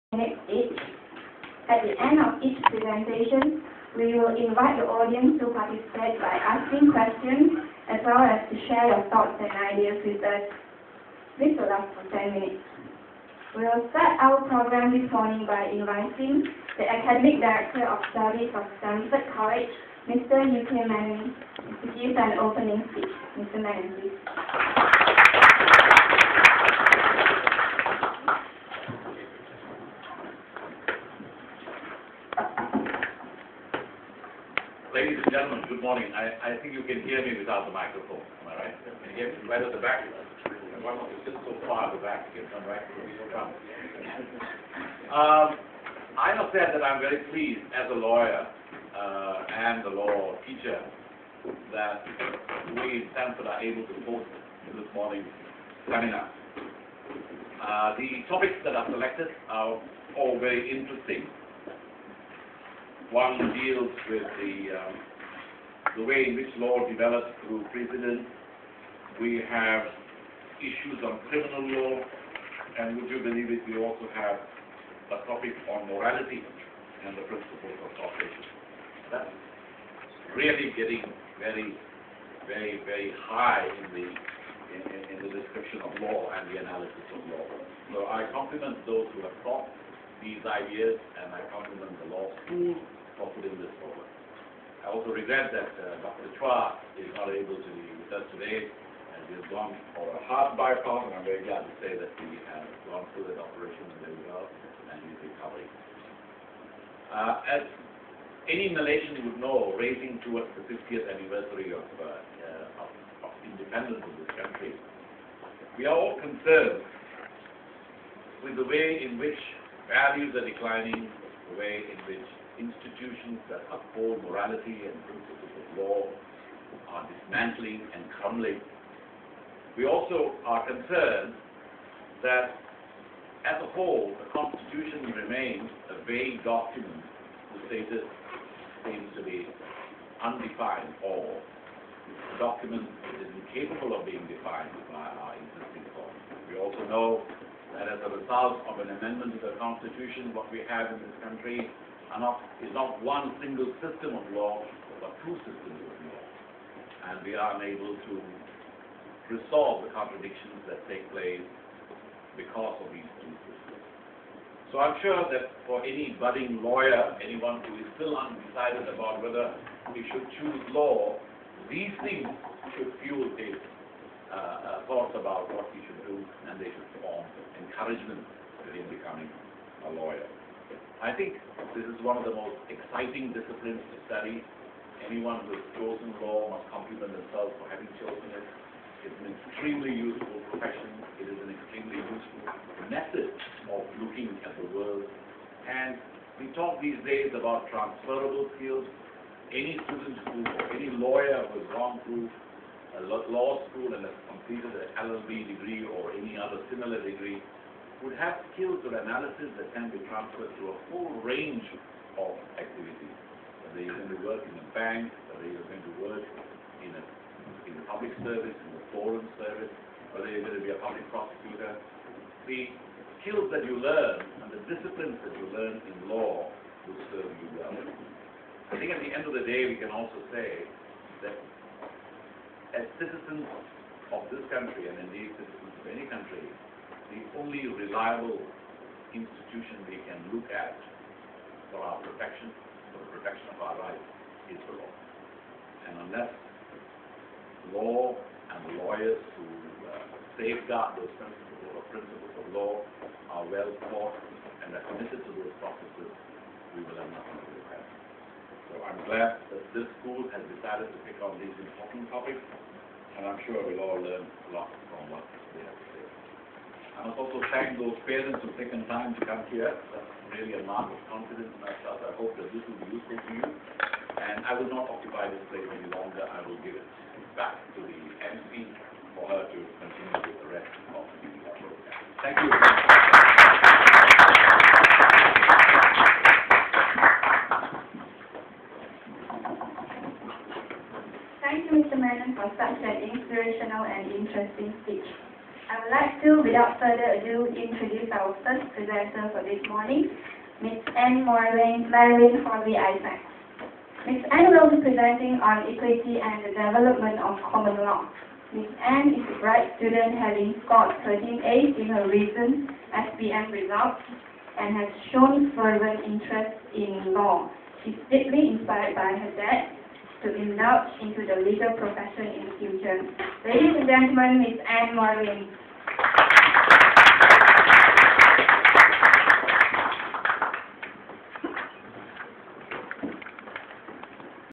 minutes each. At the end of each presentation, we will invite the audience to participate by asking questions as well as to share your thoughts and ideas with us. This will last for 10 minutes. We will start our program this morning by inviting the Academic Director of Studies of Stanford College, Mr. U.K. Menon, to give an opening speech. Mr. Menon, please. Ladies and gentlemen, good morning. I think you can hear me without the microphone. Am I right? Can you hear me right at the back? Why don't you sit so far at the back? You can come right to the front. I must say that I'm very pleased as a lawyer and a law teacher that we in Stanford are able to host this morning's seminar. The topics that are selected are all very interesting. One deals with the way in which law develops through precedent. We have issues on criminal law, and would you believe it, we also have a topic on morality and the principles of cooperation. That's really getting very, very, very high in the description of law and the analysis of law. So I compliment those who have thought these ideas, and I compliment the law school for putting this forward. I also regret that Dr. Chua is not able to be with us today, and he has gone for a heart bypass, and I'm very glad to say that he has gone through that operation very well, and he's recovering. As any Malaysian would know, racing towards the 50th anniversary of independence of this country, we are all concerned with the way in which values are declining, the way in which institutions that uphold morality and principles of law are dismantling and crumbling. We also are concerned that, as a whole, the Constitution remains a vague document whose status seems to be undefined, or a document that is incapable of being defined by our existing law. We also know that as a result of an amendment to the Constitution, what we have in this country is not one single system of law, but two systems of law. And we are unable to resolve the contradictions that take place because of these two systems. So I'm sure that for any budding lawyer, anyone who is still undecided about whether he should choose law, these things should fuel his thoughts about what he should do, and they should form encouragement to him becoming a lawyer. I think this is one of the most exciting disciplines to study. Anyone who has chosen law must compliment themselves for having chosen it. It's an extremely useful profession. It is an extremely useful method of looking at the world. And we talk these days about transferable skills. Any student or any lawyer who has gone through a law school and has completed an LLB degree or any other similar degree would have skills of analysis that can be transferred to a full range of activities. Whether you're going to work in a bank, whether you're going to work in the public service, in the foreign service, whether you're going to be a public prosecutor, the skills that you learn and the disciplines that you learn in law will serve you well. I think at the end of the day, we can also say that as citizens of this country, and indeed citizens of any country, the only reliable institution we can look at for our protection, for the protection of our rights, is the law. And unless law and the lawyers who safeguard those principles of law are well taught and are committed to those processes, we will have nothing to look at. So I'm glad that this school has decided to pick on these important topics, and I'm sure we'll all learn a lot from what they have to say. I must also thank those parents who've taken time to come here. That's really a mark of confidence in myself. I hope that this will be useful to you. And I will not occupy this place any longer. I will give it back to the MC for her to continue with the rest of the program. Thank you. Thank you, Mr. Menon, for such an inspirational and interesting speech. I would would like to, without further ado, introduce our first presenter for this morning, Ms. Anne Marilyn Harvey-Isaac. Ms. Anne will be presenting on equity and the development of common law. Ms. Anne is a bright student having scored 13 A's in her recent SPM results and has shown fervent interest in law. She's deeply inspired by her dad to indulge into the legal profession in the future. Ladies and gentlemen, Ms. Anne Marilyn.